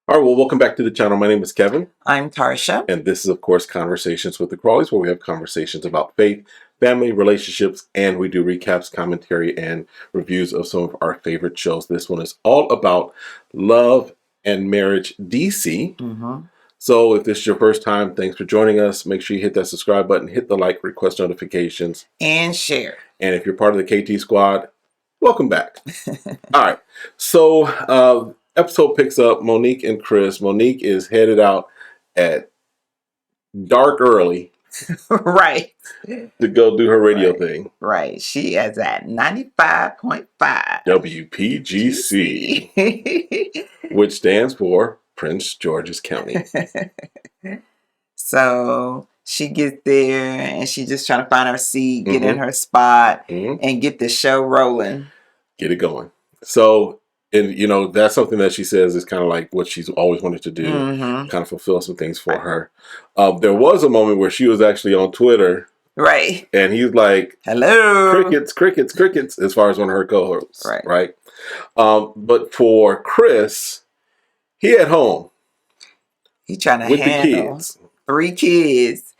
All right, well, welcome back to the channel. My name is Kevin, I'm Tarsha. and this is, of course, Conversations with the Crawleys, where we have conversations about faith, family, relationships, and we do recaps, commentary, and reviews of some of our favorite shows. This one is all about love and marriage DC. So if this is your first time, thanks for joining us. Make sure you hit that subscribe button, hit the like, request notifications, And share. and if you're part of the KT squad, welcome back. All right, so episode picks up Monique and Chris. Monique is headed out at dark early Right. to go do her radio thing. Right. She is at 95.5 WPGC, which stands for Prince George's County. So she gets there and she's just trying to find her seat, get in her spot, and get the show rolling. Get it going. So, and you know, that's something that she says is kind of like what she's always wanted to do, kind of fulfill some things for her. There was a moment where she was actually on Twitter. Right. And he's like, hello. Crickets, crickets, crickets, as far as one of her co-hosts. Right. But for Chris, he at home. He trying to handle 3 kids.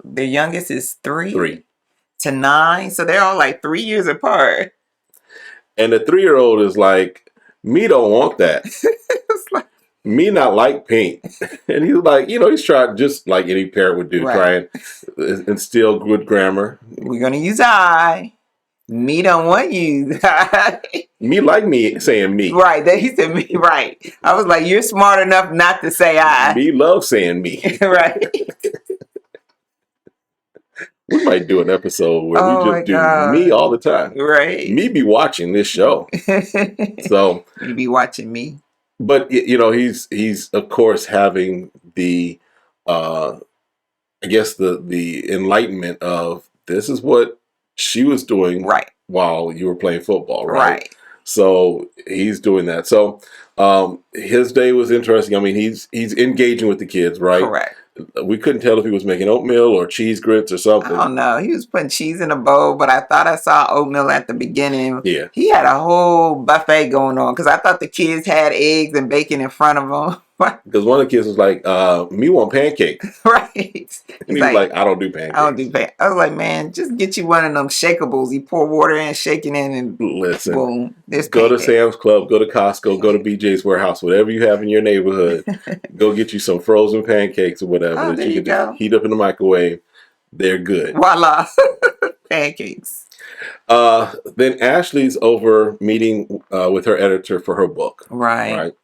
Their youngest is 3 to 9. So they're all like 3 years apart. And the 3-year-old is like, me don't want that. Me not like pink. And he's like, you know, he's trying just like any parent would do, try and instill good grammar. We're going to use I. Me don't want you. Me like me saying me. Right. He said me. Right. I was like, you're smart enough not to say I. Me love saying me. Right. We might do an episode where we just do me all the time. Right. Me be watching this show. So you be watching me. But you know, he's of course having the I guess the enlightenment of this is what she was doing while you were playing football, right? So he's doing that. So his day was interesting. I mean, he's engaging with the kids, right? Correct. We couldn't tell if he was making oatmeal or cheese grits or something. I don't know. He was putting cheese in a bowl, but I thought I saw oatmeal at the beginning. Yeah. He had a whole buffet going on because I thought the kids had eggs and bacon in front of them. Because one of the kids was like, me want pancakes. Right. And he was like, I don't do pancakes. I don't do pancakes. I was like, man, just get you one of them shakeables. You pour water in, shake it in, and listen, boom. Go to Sam's Club, go to Costco, go to BJ's Warehouse, whatever you have in your neighborhood. Go get you some frozen pancakes or whatever that you can heat up in the microwave. They're good. Voila. Pancakes. Then Ashley's over meeting with her editor for her book. Right.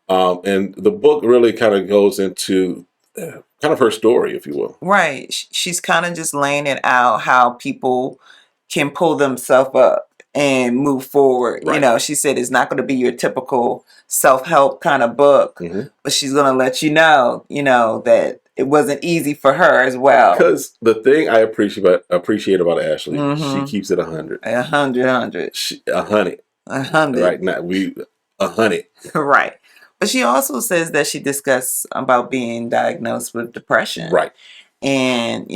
And the book really kind of goes into kind of her story, if you will. Right. She's kind of just laying it out how people can pull themselves up and move forward. You know, she said it's not going to be your typical self-help kind of book, but she's going to let you know, that it wasn't easy for her as well. Because the thing I appreciate about Ashley, she keeps it 100. 100. 100. 100. Right now, 100. Right. But she also says that she discussed about being diagnosed with depression. Right. And,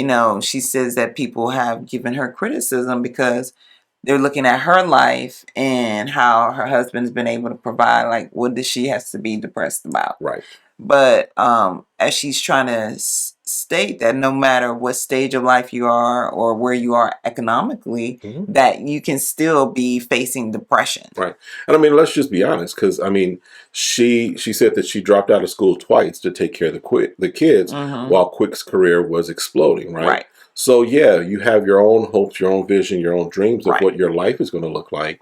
she says that people have given her criticism because they're looking at her life and how her husband's been able to provide, like, what does she has to be depressed about? Right. But as she's trying to state that no matter what stage of life you are or where you are economically, that you can still be facing depression. Right. And I mean, let's just be honest, because I mean, she said that she dropped out of school twice to take care of the kids while Quick's career was exploding, right? So yeah, you have your own hopes, your own vision, your own dreams of what your life is going to look like.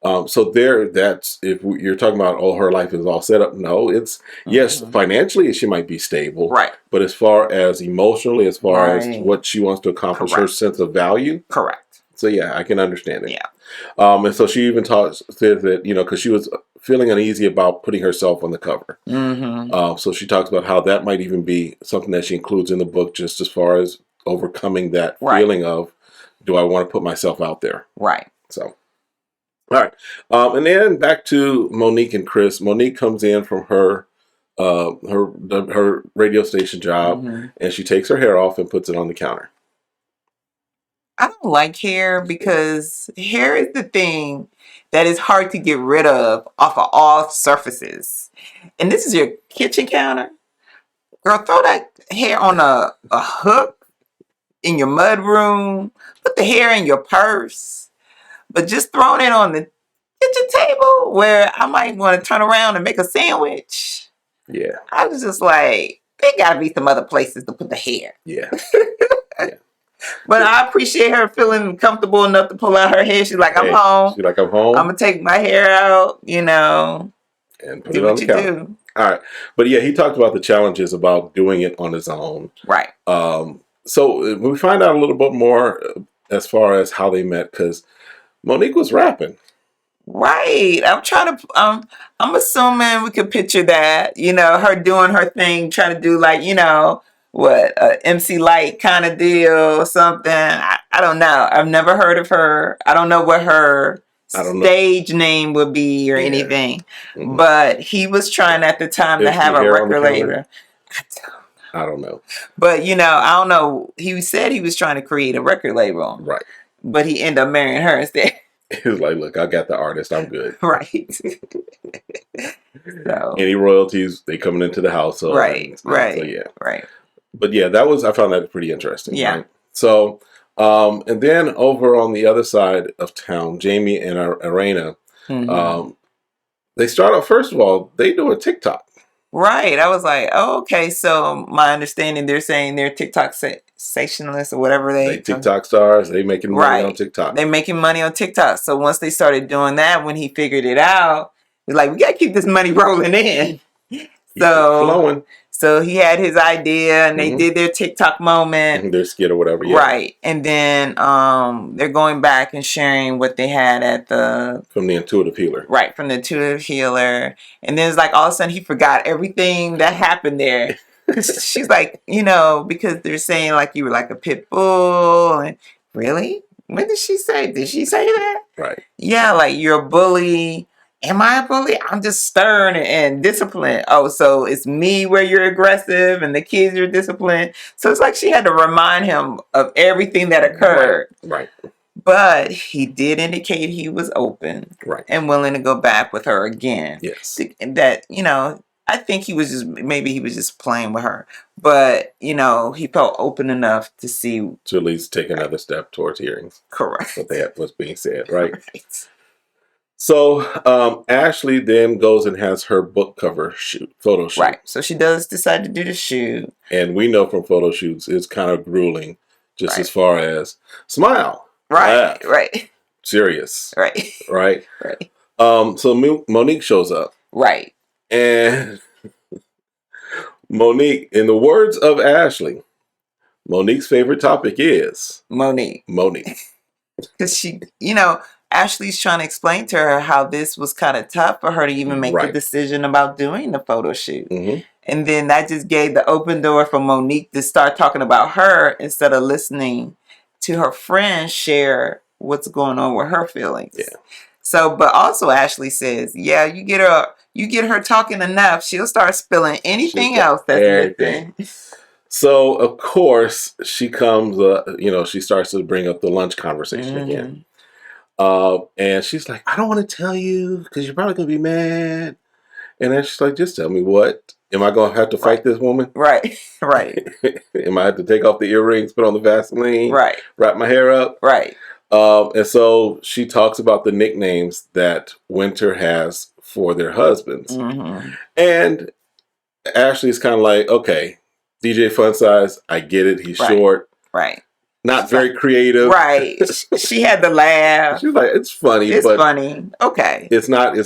So that's if you're talking about, her life is all set up. No, it's yes, financially she might be stable, but as far as emotionally, as far as what she wants to accomplish, her sense of value, So yeah, I can understand it. Yeah. And so she even said that because she was feeling uneasy about putting herself on the cover. So she talks about how that might even be something that she includes in the book, just as far as overcoming that feeling of, do I want to put myself out there? So. All right. And then back to Monique and Chris. Monique comes in from her radio station job, and she takes her hair off and puts it on the counter. I don't don't like hair because hair is the thing that is hard to get rid of off of all surfaces. And this is your kitchen counter. Girl, throw that hair on a hook in your mud room. Put the hair in your purse. But just throwing it on the kitchen table where I might want to turn around and make a sandwich. Yeah. I was just like, there got to be some other places to put the hair. Yeah. Yeah. But I appreciate her feeling comfortable enough to pull out her hair. She's like, I'm home. She's like, I'm home. I'm going to take my hair out, and put it on the counter. Do. All right. But yeah, he talked about the challenges about doing it on his own. Right. So we find out a little bit more as far as how they met, because Monique was rapping. Right. I'm assuming we could picture that, her doing her thing, trying to do like, MC Light kind of deal or something. I don't know. I've never heard of her. I don't know what her stage name would be or anything. Mm-hmm. But he was trying at the time to have a record label. I don't know. But, I don't know. He said he was trying to create a record label. Right. But he ended up marrying her instead. He was like, look, I got the artist. I'm good. Right. So any royalties, they coming into the household. Right. Right. So, yeah. Right. But yeah, I found that pretty interesting. Yeah. Right? So, and then over on the other side of town, Jamie and Arena, they start off, first of all, they do a TikTok. Right. I was like, oh, okay. So my understanding, they're saying they're TikTok sensationalists or whatever they TikTok stars. They making money on TikTok. They're making money on TikTok. So once they started doing that, when he figured it out, he's like, we got to keep this money rolling in. So he had his idea and they did their TikTok moment. Their skit or whatever. Yeah. Right. And then they're going back and sharing what they had from the intuitive healer. Right. From the intuitive healer. And then it's like all of a sudden he forgot everything that happened there. She's like, because they're saying like you were like a pit bull. And really? What did she say? Did she say that? Right. Yeah. Like you're a bully. Am I a bully? I'm just stern and disciplined. Oh, so it's me where you're aggressive and the kids are disciplined. So it's like she had to remind him of everything that occurred. Right. But he did indicate he was open and willing to go back with her again. Yes. That, I think he was just playing with her. But, he felt open enough to see. To at least take another step towards hearings. Correct. What's being said, right? Right. So Ashley then goes and has her book cover photo shoot. Right. So she does decide to do the shoot. And we know from photo shoots, it's kind of grueling just as far as smile. Right. Laugh, right. Serious. Right. Right. Right. So Monique shows up. Right. And Monique, in the words of Ashley, Monique's favorite topic is Monique. Because she, Ashley's trying to explain to her how this was kind of tough for her to even make the decision about doing the photo shoot. Mm-hmm. And then that just gave the open door for Monique to start talking about her instead of listening to her friends share what's going on with her feelings. Yeah. So, but also Ashley says, yeah, you get her talking enough, she'll start spilling anything else that's everything. So, of course, she comes, she starts to bring up the lunch conversation again. And she's like, I don't want to tell you because you're probably going to be mad. And then she's like, just tell me what. Am I going to have to fight this woman? Right. Am I have to take off the earrings, put on the Vaseline? Right. Wrap my hair up? Right. And so she talks about the nicknames that Winter has for their husbands. Mm-hmm. And Ashley's kind of like, okay, DJ Fun Size, I get it. He's short. Right. Not very creative. Right. She had to laugh. She's like, it's funny. It's funny. Okay. It's not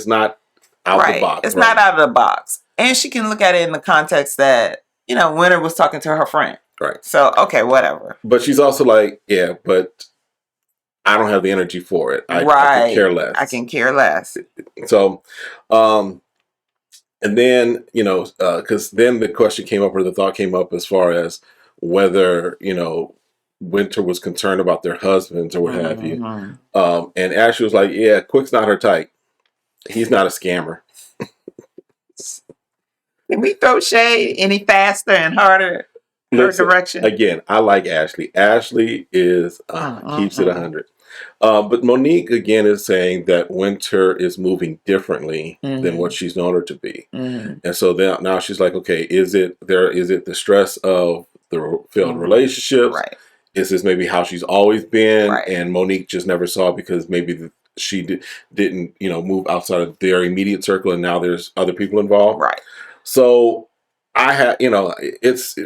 out the box. It's not out of the box. And she can look at it in the context that, Winter was talking to her friend. Right. So, okay, whatever. But she's also like, yeah, but I don't have the energy for it. I can care less. I can care less. So, and then, because then the question came up or the thought came up as far as whether, Winter was concerned about their husbands or what have you. And Ashley was like, yeah, Quick's not her type. He's not a scammer. Can we throw shade any faster and harder? her direction. Again, I like Ashley. Ashley is keeps it 100. But Monique again is saying that Winter is moving differently than what she's known her to be, and so now she's like, okay, is it the stress of the failed relationships? Right. Is this maybe how she's always been, and Monique just never saw because maybe she didn't move outside of their immediate circle, and now there's other people involved. Right. So I have, it's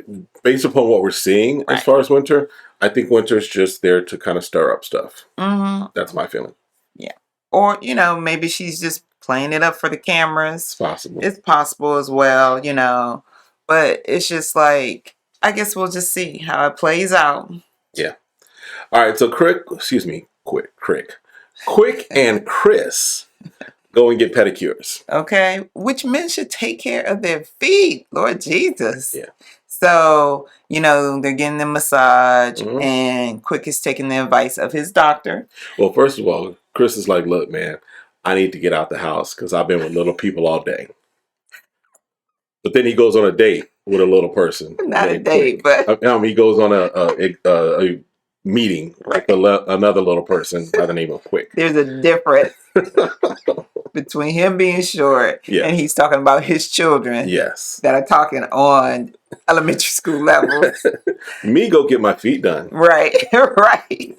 based upon what we're seeing as far as Winter. I think Winter's just there to kind of stir up stuff. That's my feeling. Yeah. Or, maybe she's just playing it up for the cameras. It's possible. It's possible as well, But it's just like, I guess we'll just see how it plays out. Yeah. All right. So Quick and Chris go and get pedicures. Okay. Which men should take care of their feet. Lord Jesus. Yeah. So, they're getting the massage and Quick is taking the advice of his doctor. Well, first of all, Chris is like, look, man, I need to get out the house because I've been with little people all day. But then he goes on a date with a little person. Not a date, but he goes on a meeting with another little person by the name of Quick. There's a difference between him being short and he's talking about his children. Yes. That are talking on elementary school levels. Me go get my feet done. Right. Right.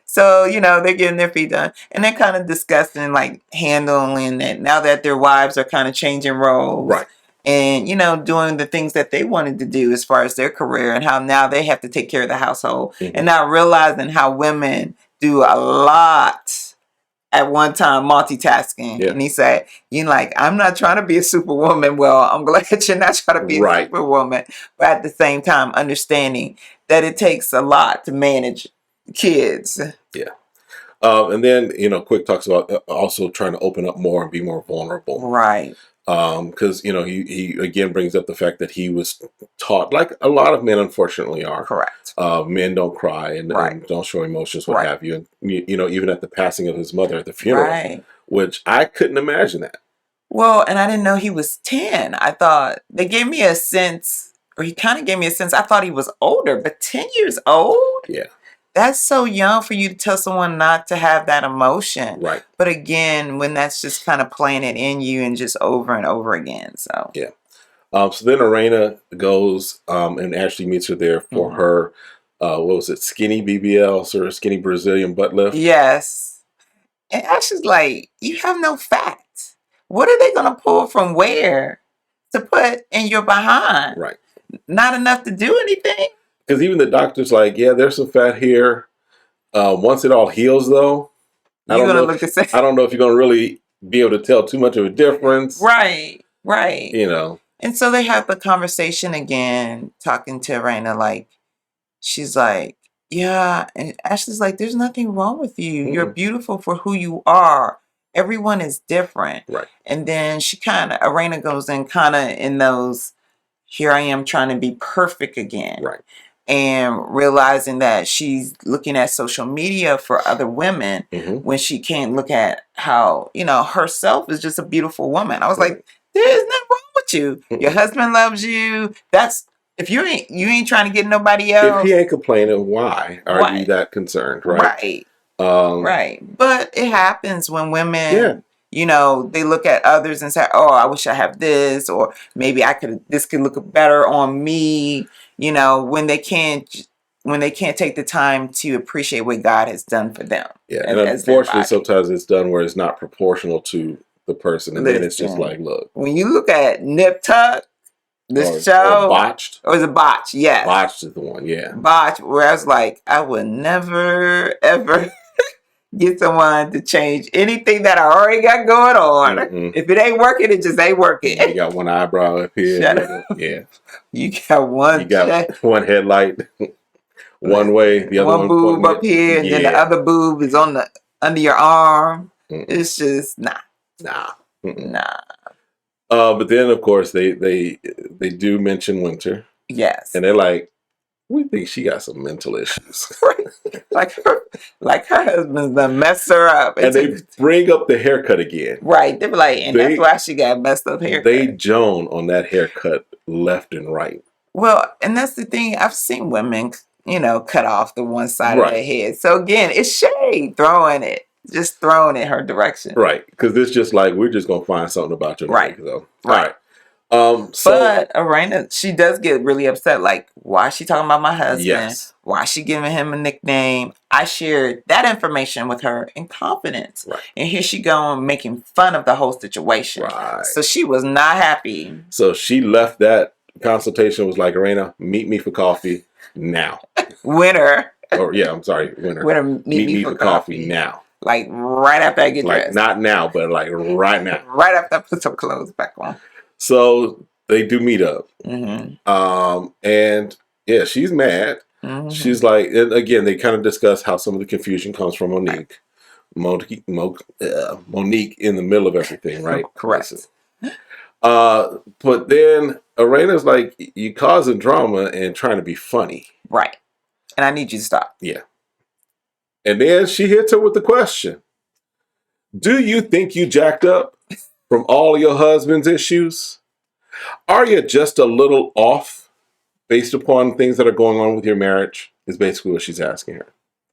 So, they're getting their feet done. And they're kind of discussing, like, handling it now that their wives are kind of changing roles. Right. And, doing the things that they wanted to do as far as their career and how now they have to take care of the household. And not realizing how women do a lot at one time, multitasking. Yeah. And he said, I'm not trying to be a superwoman. Well, I'm glad you're not trying to be a superwoman. But at the same time, understanding that it takes a lot to manage kids. Yeah. And then, Quick talks about also trying to open up more and be more vulnerable. Right. Because, he again brings up the fact that he was taught, like a lot of men unfortunately are. Correct. Men don't cry and don't show emotions, what have you. And, even at the passing of his mother at the funeral, which I couldn't imagine that. Well, and I didn't know he was 10. I thought they gave me a sense, or he kind of gave me a sense. I thought he was older, but 10 years old? Yeah. That's so young for you to tell someone not to have that emotion. Right. But again, when that's just kind of playing it in you and just over and over again. So yeah. So then Arena goes and Ashley meets her there for her, what was it, skinny BBL, sort of skinny Brazilian butt lift. Yes. And Ashley's like, you have no fat. What are they going to pull from where to put in your behind? Right. Not enough to do anything. Because even the doctor's like, yeah, there's some fat here. Once it all heals, though, you're going to look the same. I don't know if you're going to really be able to tell too much of a difference. Right, right. And so they have the conversation again, talking to Raina, like, she's like, yeah. And Ashley's like, there's nothing wrong with you. You're beautiful for who you are. Everyone is different. Right. And then Raina goes in kind of in those, here I am trying to be perfect again. Right. And realizing that she's looking at social media for other women when she can't look at how, herself is just a beautiful woman. I was like, there's nothing wrong with you. Your husband loves you. That's, if you ain't trying to get nobody else. If he ain't complaining, why are you that concerned? Right. Right. Right. But it happens when women, they look at others and say, oh, I wish I have this, or maybe this could look better on me. When they can't take the time to appreciate what God has done for them. Yeah, and unfortunately, sometimes it's done where it's not proportional to the person, and then it's just like, look. When you look at Nip Tuck, show, or Botched. Or was it Botched? Yes. Botched is the one, yeah. Botched, where I was like, I would never, ever get someone to change anything that I already got going on. If it ain't working, it just ain't working. You got one eyebrow up here. Shut up. Yeah. You got one. You got one headlight one way, the other one boob up here, and then the other boob is on under your arm. It's just nah. But then, of course, they do mention Winter. Yes. And they're like, we think she got some mental issues. like her husband's done messed her up. And they bring up the haircut again. Right. They be like, and that's why she got messed up haircut. They Joan on that haircut left and right. Well, and that's the thing. I've seen women, cut off the one side of their head. So again, it's shade just throwing it her direction. Right. Because it's just like, we're just going to find something about you. Right. So. Right. All right. But Arena, she does get really upset. Like, why is she talking about my husband? Yes. Why is she giving him a nickname? I shared that information with her in confidence. Right. And here she going making fun of the whole situation. Right. So she was not happy. So she left that consultation, was like, Arena, meet me for coffee now. Winner. I'm sorry, winner. Winner, meet me for coffee now. Like right after I get dressed. Not now, but like right now. Right after I put some clothes back on. So they do meet up. And yeah, she's mad. She's like, and again, they kind of discuss how some of the confusion comes from Monique. Monique in the middle of everything, right? Correct. But then Arena's like, you causing drama and trying to be funny. Right. And I need you to stop. Yeah. And then she hits her with the question. Do you think you jacked up from all your husband's issues? Are you just a little off based upon things that are going on with your marriage? Is basically what she's asking her.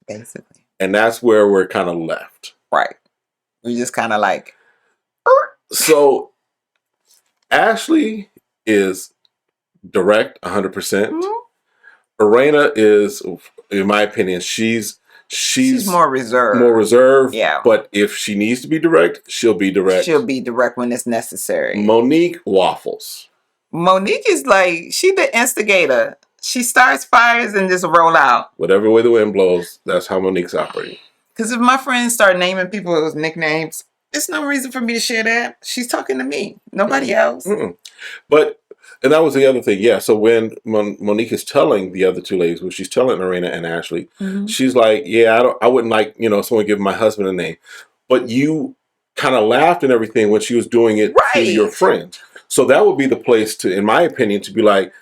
Basically. And that's where we're kind of left. Right. We're just kind of like. So Ashley is direct 100%. Arena is, in my opinion, she's more reserved. Yeah. But if she needs to be direct, she'll be direct. She'll be direct when it's necessary. Monique waffles. Monique is like, she the instigator. She starts fires and just roll out. Whatever way the wind blows, that's how Monique's operating. Because if my friends start naming people with nicknames, there's no reason for me to share that. She's talking to me, nobody else. But, and that was the other thing. Yeah. So when Monique is telling the other two ladies, when she's telling Arena and Ashley, she's like, yeah, I wouldn't like, someone giving my husband a name. But you kind of laughed and everything when she was doing it to your friends. So that would be the place to, in my opinion, to be like,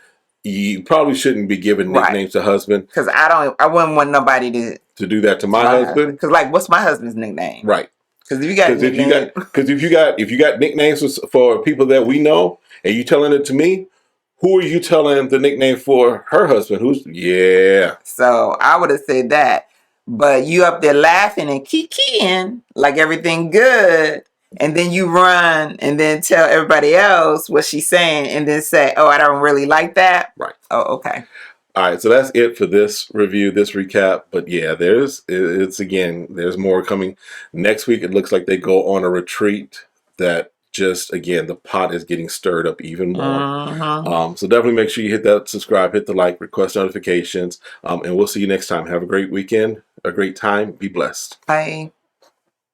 you probably shouldn't be giving nicknames to husband. Because I wouldn't want nobody to do that to my husband. Because like, what's my husband's nickname? Right. Because if you got nicknames for people that we know, and you telling it to me, who are you telling the nickname for her husband? So I would have said that, but you up there laughing and kikiing like everything good, and then you run and then tell everybody else what she's saying, and then say, "Oh, I don't really like that." Right. Oh, okay. All right, so that's it for this review, this recap. But yeah, there's more coming. Next week, it looks like they go on a retreat that just, again, the pot is getting stirred up even more. So definitely make sure you hit that subscribe, hit the like, request notifications, and we'll see you next time. Have a great weekend, a great time. Be blessed. Bye.